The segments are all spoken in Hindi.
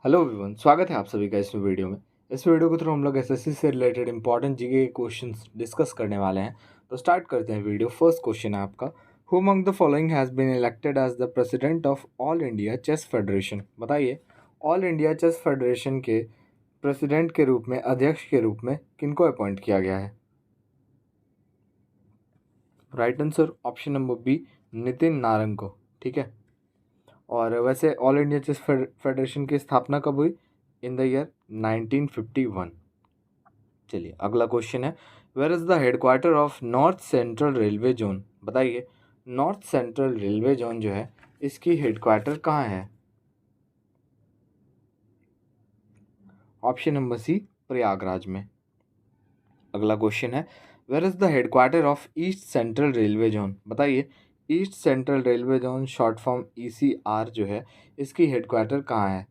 हेलो एवरीवन, स्वागत है आप सभी का इस वीडियो में। इस वीडियो के थ्रू हम लोग एसएससी से रिलेटेड इंपॉर्टेंट जीके के क्वेश्चंस डिस्कस करने वाले हैं। तो स्टार्ट करते हैं वीडियो। फर्स्ट क्वेश्चन है आपका, who among the following has been elected as the president of All India Chess Federation. बताइए, ऑल इंडिया चेस फेडरेशन के प्रेसिडेंट के रूप में, अध्यक्ष के रूप में किनको अपॉइंट किया गया है? Right answer option number B, Nitin Narang को। ठीक है। और वैसे ऑल इंडिया चेस फेडरेशन की स्थापना कब हुई? In the year 1951। चलिए अगला क्वेश्चन है, where is the headquarter of North Central Railway zone. बताइए, नॉर्थ सेंट्रल रेलवे जोन जो है इसकी हेडक्वार्टर कहाँ है? ऑप्शन नंबर सी, प्रयागराज में। अगला क्वेश्चन है, where is the headquarter of East Central Railway zone. बताइए, East Central Railway zone short form ECR जो है इसकी हेडक्वार्टर कहाँ है?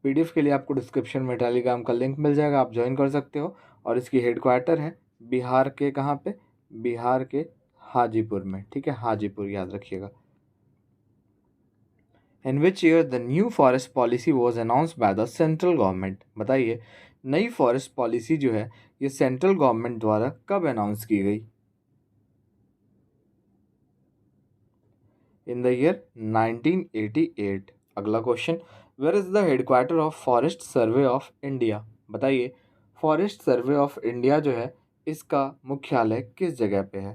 पीडीएफ के लिए आपको डिस्क्रिप्शन में टेलीग्राम का लिंक मिल जाएगा, आप ज्वाइन कर सकते हो। और इसकी हेडक्वार्टर है बिहार के कहाँ पे? बिहार के हाजीपुर में। ठीक है, हाजीपुर याद रखिएगा। In which year the new forest policy was announced by the central government. बताइए, नई फॉरेस्ट पॉलिसी जो है ये सेंट्रल गवर्नमेंट द्वारा कब अनाउंस की गई? In the year 1988। अगला question, where is the headquarter of Forest Survey of India. बताइए, फॉरेस्ट सर्वे ऑफ इंडिया जो है इसका मुख्यालय किस जगह पे है?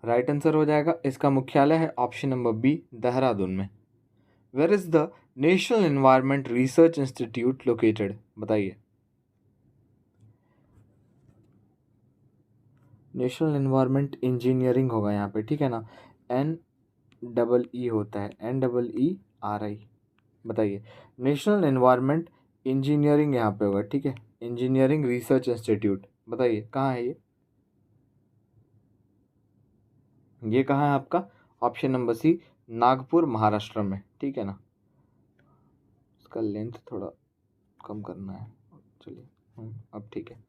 राइट आंसर हो जाएगा, इसका मुख्यालय है ऑप्शन नंबर बी, देहरादून में। Where is the National Environment Research institute located. बताइए, नेशनल एनवायरनमेंट इंजीनियरिंग होगा यहाँ पे। ठीक है ना, एन डबल ई होता है, NEERI। बताइए, नेशनल एनवायरनमेंट इंजीनियरिंग यहाँ पे होगा। ठीक है, इंजीनियरिंग रिसर्च इंस्टीट्यूट। बताइए कहाँ है ये कहाँ है आपका? Option number C, Nagpur, Maharashtra में। ठीक है ना, इसका लेंथ थोड़ा कम करना है। चलिए अब ठीक है।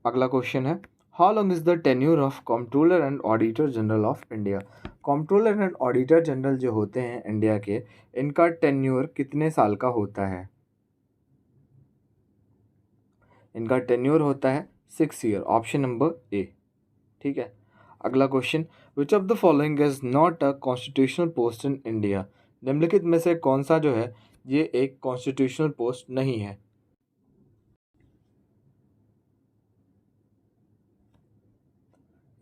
अगला क्वेश्चन है, how long is the tenure of controller and auditor general of India. Controller and auditor general जो होते हैं इंडिया के, इनका टेन्यूर कितने साल का होता है? इनका टेन्योर होता है 6 ईयर, ऑप्शन नंबर ए। ठीक है। अगला question, which of the following is not a constitutional post in India. निम्नलिखित में से कौन सा जो है ये एक कॉन्स्टिट्यूशनल पोस्ट नहीं है?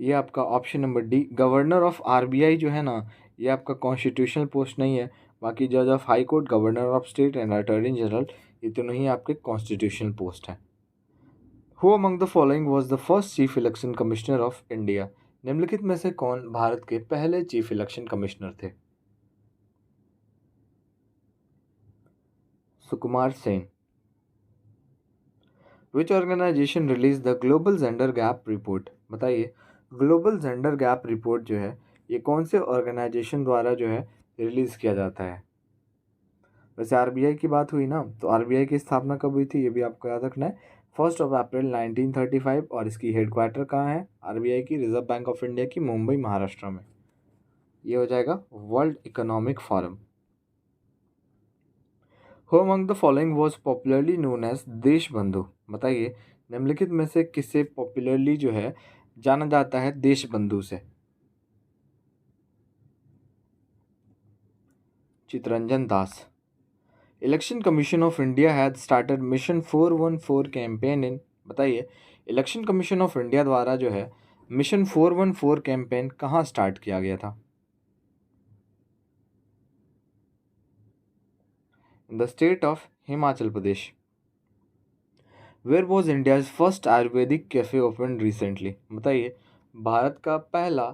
ये आपका option number D, governor of RBI जो है ना, ये आपका कॉन्स्टिट्यूशनल पोस्ट नहीं है। बाकी जज of high court, governor of state and attorney general, ये तीनों ही आपके कॉन्स्टिट्यूशनल पोस्ट हैं। Who among the following was the first chief election commissioner of India. निम्नलिखित में से कौन भारत के पहले चीफ इलेक्शन कमिश्नर थे? Sukumar Sen. Which organisation release the global gender gap report. बताइए, ग्लोबल जेंडर गैप रिपोर्ट जो है ये कौन से ऑर्गेनाइजेशन द्वारा जो है रिलीज किया जाता है? वैसे आरबीआई की बात हुई ना, तो आरबीआई की स्थापना कब हुई थी ये भी आपको याद रखना है। 1 अप्रैल 1935। और इसकी हेडक्वार्टर कहाँ है आरबीआई की? रिजर्व बैंक ऑफ इंडिया की, मुंबई, महाराष्ट्र में। ये हो जाएगा World Economic Forum. Who among the following was popularly known as Desh Bandhu. बताइए, निम्नलिखित में से किसे पॉपुलरली जो है जाना जाता है देश बंधु से? Chittaranjan Das. Election commission of India has started mission 414 campaign in. बताइए, इलेक्शन कमीशन ऑफ इंडिया द्वारा जो है मिशन 414 कैंपेन कहाँ स्टार्ट किया गया था? In the state of Himachal Pradesh. Where was India's first Ayurvedic cafe open recently. बताइए, भारत का पहला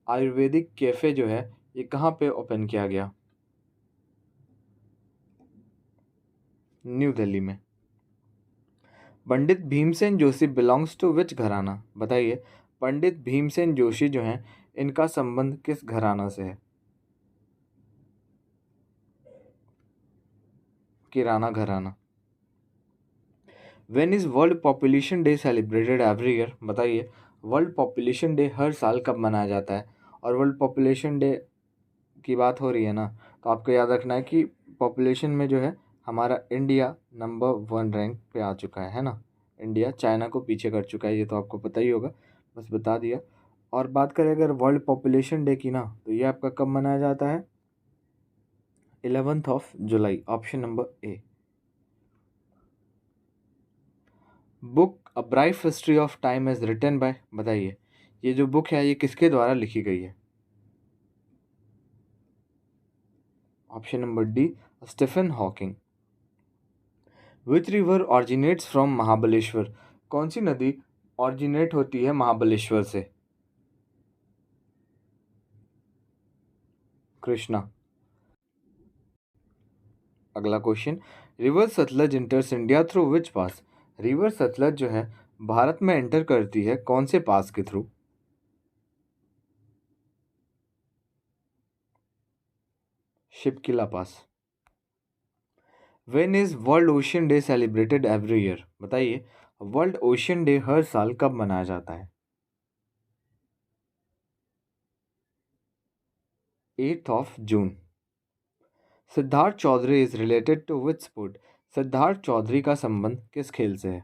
आयुर्वेदिक कैफ़े जो है ये कहाँ पे ओपन किया गया? न्यू दिल्ली में। पंडित भीमसेन जोशी बिलोंग्स टू विच घराना। बताइए, पंडित भीमसेन जोशी जो हैं इनका संबंध किस घराना से है? किराना घराना। When is world population day celebrated every year. बताइए, वर्ल्ड पॉपुलेशन डे हर साल कब मनाया जाता है? और वर्ल्ड पॉपुलेशन डे की बात हो रही है ना, तो आपको याद रखना है कि पॉपुलेशन में जो है हमारा इंडिया नंबर 1 रैंक पे आ चुका है ना। इंडिया चाइना को पीछे कर चुका है, ये तो आपको पता ही होगा, बस बता दिया। और बात करें अगर वर्ल्ड पॉपुलेशन डे की ना, तो ये आपका कब मनाया जाता है? 11 जुलाई, option number A. Book a brief history of time is written by, बताइए ये जो बुक है ये किसके द्वारा लिखी गई है? Option number D, Stephen Hawking. Which river originates from Mahabaleshwar, कौन सी नदी ऑरिजिनेट होती है महाबलेश्वर से? कृष्णा। अगला question, river Sutlej इंटर्स India through which pass, river Sutlej जो है भारत में एंटर करती है कौन से पास के through? Shipkila pass. When is World Ocean Day celebrated every year, बताइए वर्ल्ड ओशियन डे हर साल कब मनाया जाता है? 8 जून। Siddharth Chaudhary is related to which sport, Siddharth Chaudhary का संबंध किस खेल से है?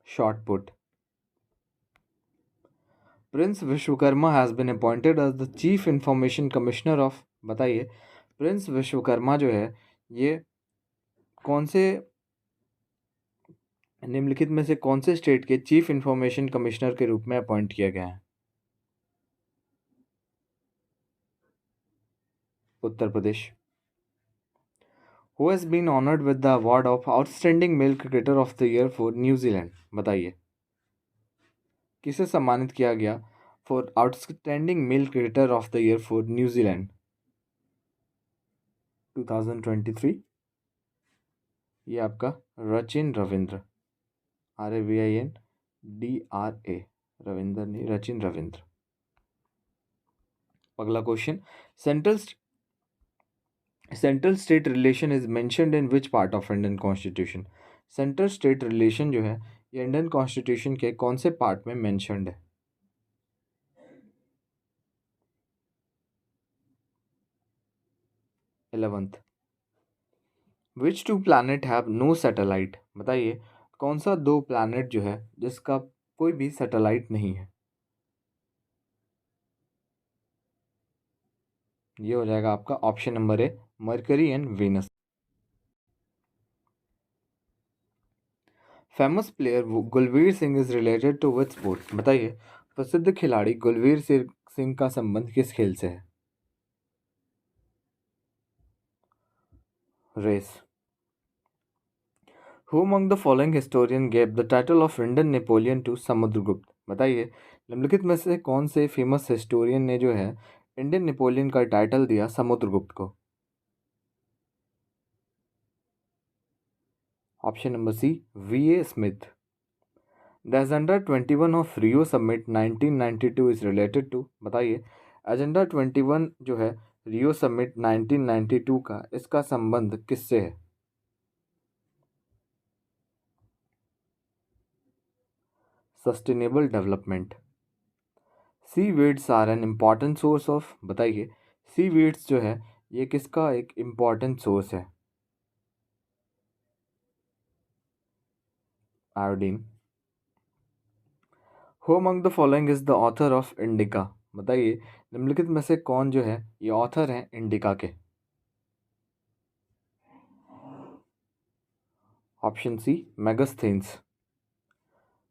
Shot put. Prince Vishwakarma has been appointed as the chief information commissioner of, बताइए प्रिंस विश्वकर्मा जो है ये कौन से निम्नलिखित में से कौन से स्टेट के चीफ इंफॉर्मेशन कमिश्नर के रूप में अपॉइंट किया गया है? Uttar Pradesh. Who has been honoured with the award of outstanding male cricketer of the year for New Zealand, बताइए किसे सम्मानित किया गया for outstanding male cricketer of the year for New Zealand 2023? ये आपका रचिन रविंद्र, RAVINDRA, रविंद्र नहीं, रचिन रविंद्र। अगला question, central central state relation is mentioned in which part of Indian constitution, central state relation जो है ये इंडियन कॉन्स्टिट्यूशन के कौन से पार्ट में मेंशन्ड है? 11th। Which two planet have no satellite, बताइए कौन सा दो प्लैनेट जो है जिसका कोई भी सैटेलाइट नहीं है? ये हो जाएगा आपका option number A, Mercury and Venus. Famous player Gulveer Singh is related to which sport, बताइए प्रसिद्ध खिलाड़ी गुलवीर सिंह का संबंध किस खेल से है? Race. Who among the following historian gave the title of Indian Napoleon to Samudragupta, बताइए निम्नलिखित में से कौन से फेमस हिस्टोरियन ने जो है इंडियन नेपोलियन का टाइटल दिया समुद्रगुप्त को? Option number C, VA Smith. The agenda 21 of Rio summit 1992 is related to, बताइए एजेंडा 21 जो है रियो समिट 1992 का इसका संबंध किससे है? Sustainable development. Sea weeds are an important source of, बताइए सी वीड्स जो है ये किसका एक इम्पॉर्टेंट सोर्स है? Iodine. Who among the following is the author of Indica, बताइए निम्नलिखित में से कौन जो है ये ऑथर हैं इंडिका के? Option C, Megasthenes.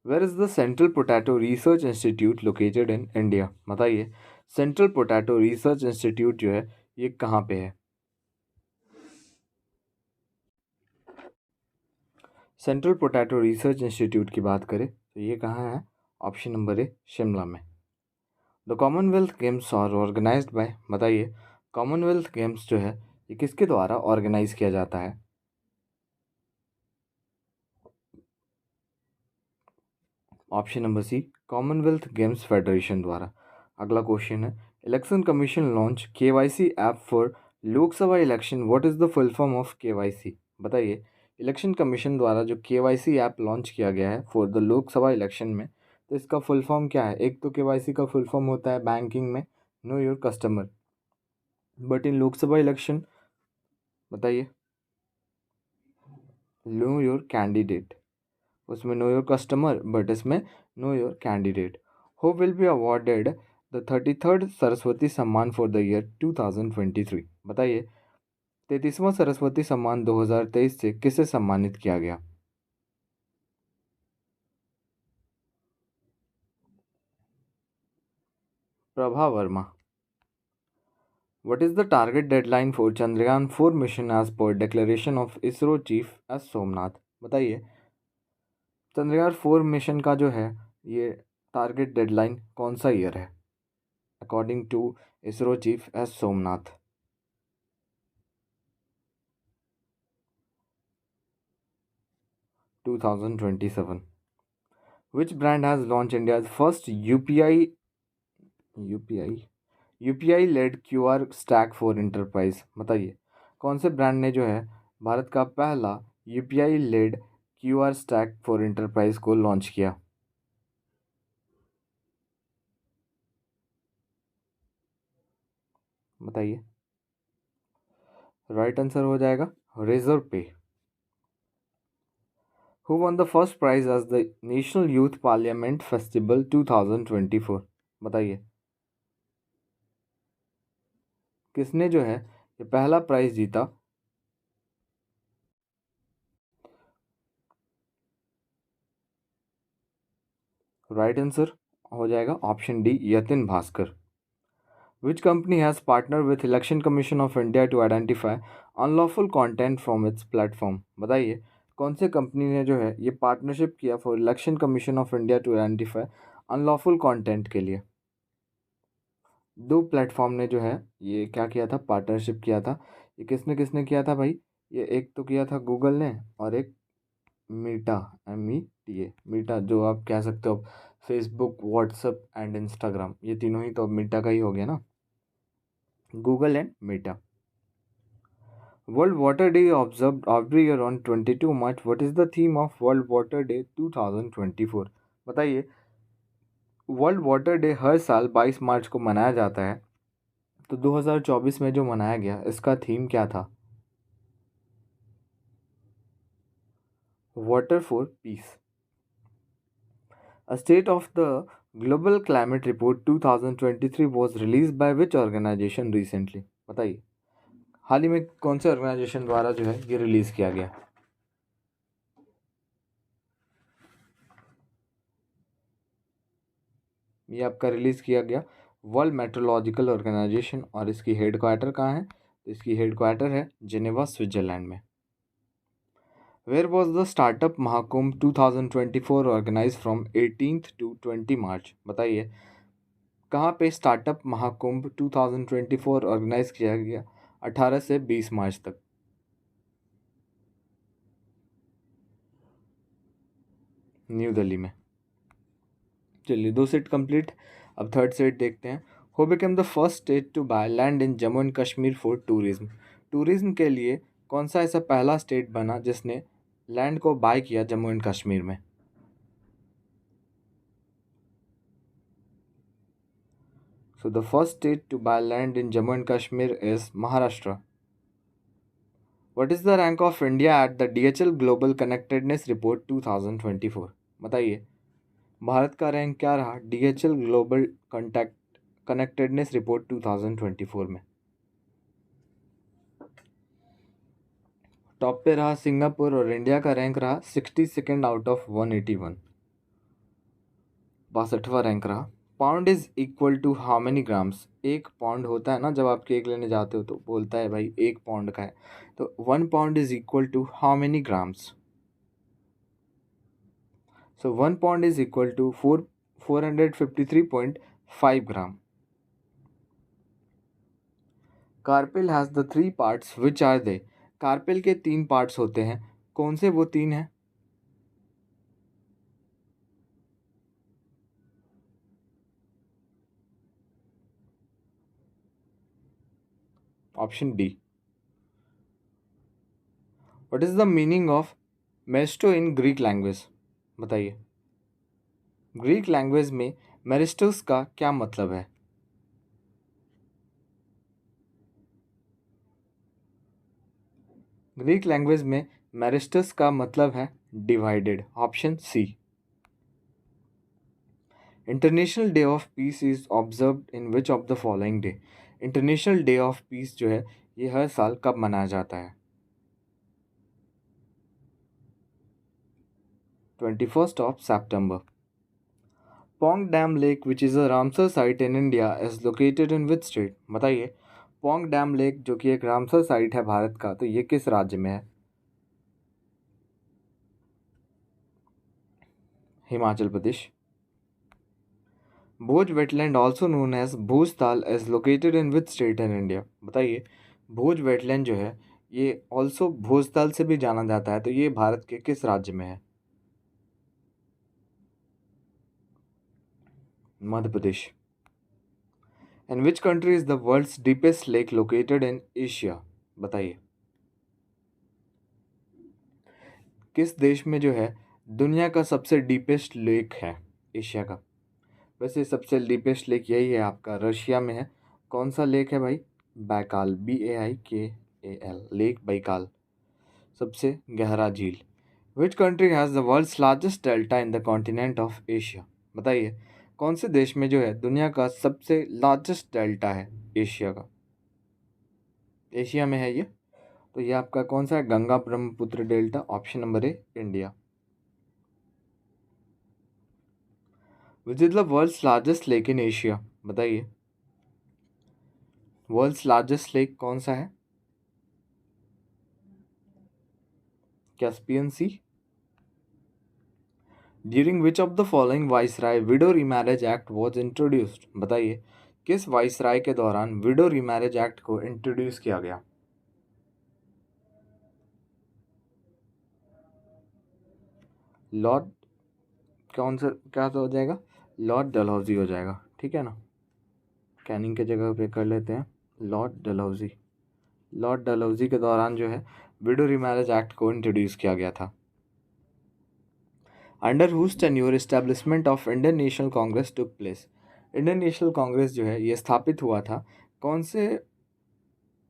Where is the central potato research institute located in India, बताइए सेंट्रल पोटैटो रिसर्च इंस्टीट्यूट जो है ये कहाँ पे है? सेंट्रल पोटैटो रिसर्च इंस्टीट्यूट की बात करें तो ये कहाँ है? ऑप्शन नंबर ए, शिमला में। The Commonwealth Games are organized by, बताइए कॉमनवेल्थ गेम्स जो है ये किसके द्वारा ऑर्गेनाइज किया जाता है? Option number C, Commonwealth Games Federation द्वारा। अगला क्वेश्चन है, Election Commission launch KYC app for Lok Sabha election, what is the full form of KYC, बताइए इलेक्शन कमीशन द्वारा जो KYC ऐप लॉन्च किया गया है फॉर द लोकसभा इलेक्शन में, तो इसका फुल फॉर्म क्या है? एक तो केवाईसी का फुल फॉर्म होता है बैंकिंग में know your customer, but in Lok Sabha election बताइए, नो योर कैंडिडेट, उसमें नो योर कस्टमर बट इसमें know your candidate. Who will be awarded the 33rd Saraswati सम्मान फॉर द ईयर 2023? बताइए 33वां सरस्वती सम्मान 2023 से किसे सम्मानित किया गया? Prabha Verma. What is the target deadline for Chandrayaan 4 mission as per declaration of ISRO chief S Somnath? बताइए चंद्रयान 4 मिशन का जो है ये टारगेट डेडलाइन कौन सा ईयर है according to ISRO chief S Somnath? 2027. Which brand has launched India's first UPI UPI led QR stack for enterprise? बताइए कौन से ब्रांड ने जो है भारत का पहला UPI led QR stack for enterprise को लॉन्च किया? बताइए। राइट आंसर हो जाएगा Razorpay. Who won the first prize as the National Youth Parliament Festival 2024? बताइए किसने जो है ये पहला प्राइज जीता? राइट आंसर हो जाएगा option D Yatin Bhaskar. Which company has partnered with Election Commission of India to identify unlawful content from its platform? बताइए कौन से कंपनी ने जो है ये पार्टनरशिप किया for Election commission of India to identify unlawful content के लिए? दो प्लेटफॉर्म ने जो है ये क्या किया था, पार्टनरशिप किया था। ये किसने किसने किया था भाई? ये एक तो किया था गूगल ने और एक मीटा, META, मीटा जो आप कह सकते हो फेसबुक व्हाट्सएप एंड इंस्टाग्राम, ये तीनों ही तो अब मीटा का ही हो गया ना, Google and Meta. World Water Day observed every year on 22 March. What is the theme of World Water Day 2024? बताइए वर्ल्ड वाटर डे हर साल 22 मार्च को मनाया जाता है, तो 2024 में जो मनाया गया इसका थीम क्या था? Water for piece. A state of the global climate report 2023 was released by which organization recently? बताइए हाल ही में कौन से ऑर्गेनाइजेशन द्वारा जो है ये रिलीज किया गया? ये आपका रिलीज किया गया वर्ल्ड मेट्रोलॉजिकल ऑर्गेनाइजेशन, और इसकी हेडक्वार्टर कहाँ है? तो इसकी हेडक्वार्टर है जिनेवा स्विट्जरलैंड में। Where was the startup Mahakumbh 2024 organize from 18th to 20 March? बताइए कहाँ पे स्टार्टअप महाकुंभ 2024 ऑर्गेनाइज किया गया 18 से 20 मार्च तक? न्यू दिल्ली में। चलिए दो सेट कंप्लीट, अब थर्ड सेट देखते हैं। Who became the first state to buy land in Jammu and Kashmir for tourism? Tourism के लिए कौन सा ऐसा पहला स्टेट बना जिसने लैंड को बाय किया जम्मू एंड कश्मीर में? So the first state to buy land in Jammu and Kashmir is Maharashtra. What is the rank of India at the DHL global connectedness report 2024? बताइए भारत का रैंक क्या रहा DHL global contact connectedness report 2024 में? टॉप पे रहा सिंगापुर और इंडिया का रैंक रहा 62nd आउट ऑफ 181, 62वां रैंक रहा। Pound is equal to how many grams? एक पाउंड होता है ना, जब आप केक लेने जाते हो तो बोलता है भाई एक पाउंड का है, तो 1 pound is equal to how many grams? So 1 pound is equal to 453.5 gram. Carpel has the 3 parts which are they? Carpel के 3 पार्ट्स होते हैं, कौन से वो 3 हैं? Option D. What is the meaning of Maestro in Greek language? बताइए ग्रीक लैंग्वेज में मेरिस्टस का क्या मतलब है? ग्रीक लैंग्वेज में मेरिस्टस का मतलब है divided, option C. International day of peace is observed in which of the following day? International day of peace जो है ये हर साल कब मनाया जाता है? 21 of September। Pong dam lake which is a Ramsar site in India is located in which state? बताइए, पोंग डैम लेक जो कि एक रामसर साइट है भारत का, तो ये किस राज्य में है? हिमाचल प्रदेश। भोज वेटलैंड ऑल्सो नोन एज भोज ताल is located in which state in India? बताइए, भोज वेटलैंड जो है ये ऑल्सो भोजताल से भी जाना जाता है, तो ये भारत के किस राज्य में है? Madhya Pradesh. In which country is the world's deepest lake located in Asia? बताइए, किस देश में जो है दुनिया का सबसे डीपेस्ट लेक है एशिया का? वैसे सबसे डीपेस्ट लेक यही है आपका, रशिया में है। कौन सा लेक है भाई? बैकाल, BAIKAL, लेक बैकाल, सबसे गहरा झील। Which country has the world's largest delta in the continent of Asia? बताइए, कौन से देश में जो है दुनिया का सबसे लार्जेस्ट डेल्टा है एशिया का? एशिया में है ये, तो ये आपका कौन सा है? Ganga Brahmaputra delta, option number A, India. Which is the world's largest lake in Asia? बताइए, वर्ल्ड्स लार्जेस्ट लेक कौन सा है? Caspian sea. During which of the following viceroy widow remarriage act was introduced? बताइए, किस वाइसराय के दौरान विडो रीमैरिज एक्ट को इंट्रोड्यूस किया गया? लॉर्ड, कौन सा क्या तो हो जाएगा? लॉर्ड डलहौजी हो जाएगा, ठीक है ना। कैनिंग के जगह पे कर लेते हैं लॉर्ड डलहौजी। लॉर्ड डलहौजी के दौरान जो है विडो रीमैरिज एक्ट को इंट्रोड्यूस किया गया था। Under whose tenure establishment of Indian National Congress took place? Indian National Congress जो है ये स्थापित हुआ था कौन से,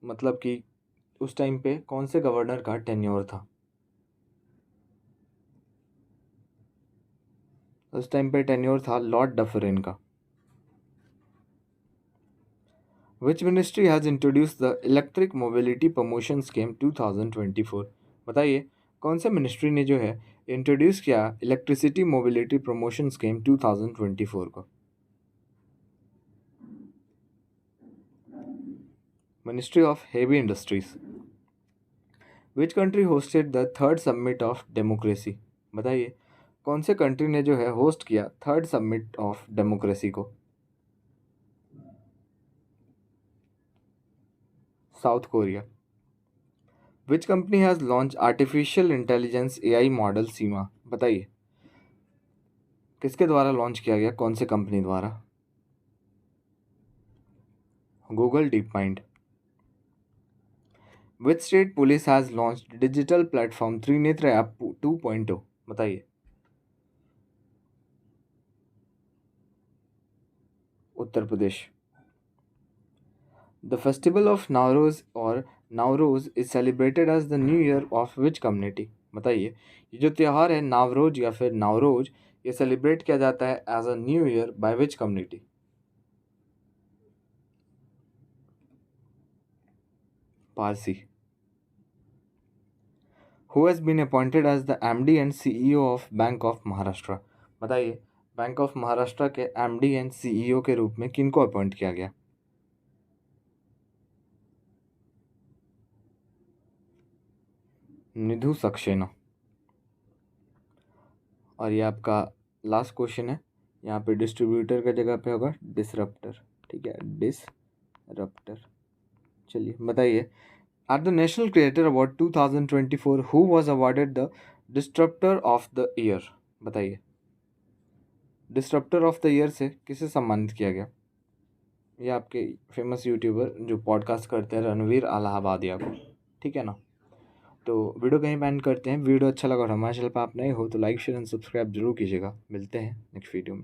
मतलब कि उस टाइम पे कौन से गवर्नर का टेन्योर था? उस टाइम पे टेन्योर था लॉर्ड डफरिन का। Which ministry has introduce the electric mobility promotion scheme 2024? बताइए, कौन से मिनिस्ट्री ने जो है इंट्रोड्यूस किया इलेक्ट्रिसिटी मोबिलिटी प्रमोशन स्कीम 2024 को? Ministry of heavy industries. Which country hosted the third summit of democracy? बताइए, कौन से कंट्री ने जो है होस्ट किया थर्ड समिट ऑफ डेमोक्रेसी को? South Korea. Which company has launch artificial intelligence AI model SIMA? बताइए, किसके द्वारा लॉन्च किया गया, कौन से कंपनी द्वारा? Google DeepMind. Which state police has launch digital platform Trinetra app 2.0? बताइए, Uttar Pradesh. The festival of Navroz और Navroz is celebrated as the new year of which community? बताइए, ये जो त्यौहार है नावरोज या फिर नावरोज, ये सेलिब्रेट किया जाता है as a new year by which community? Parsi. Who has been appointed as the MD and CEO of bank of Maharashtra? बताइए, बैंक ऑफ महाराष्ट्र के MD एंड CEO के रूप में किनको अपॉइंट किया गया? निधु सक्सेना। और ये आपका लास्ट क्वेश्चन है, यहाँ पे डिस्ट्रीब्यूटर का जगह पे होगा डिसरप्टर, ठीक है, डिसरप्टर। चलिए बताइए, at the national creator award 2024 who was awarded the disruptor of the year? बताइए, डिस्ट्रप्टर ऑफ द ईयर से किसे सम्मानित किया गया? ये आपके फेमस यूट्यूबर जो पॉडकास्ट करते हैं रणवीर अलाहाबादिया को, ठीक है ना। तो वीडियो कहीं पे एंड करते हैं। वीडियो अच्छा लगा और हमारे चैनल पर आप नए हो तो लाइक शेयर एंड सब्सक्राइब जरूर कीजिएगा। मिलते हैं नेक्स्ट वीडियो में।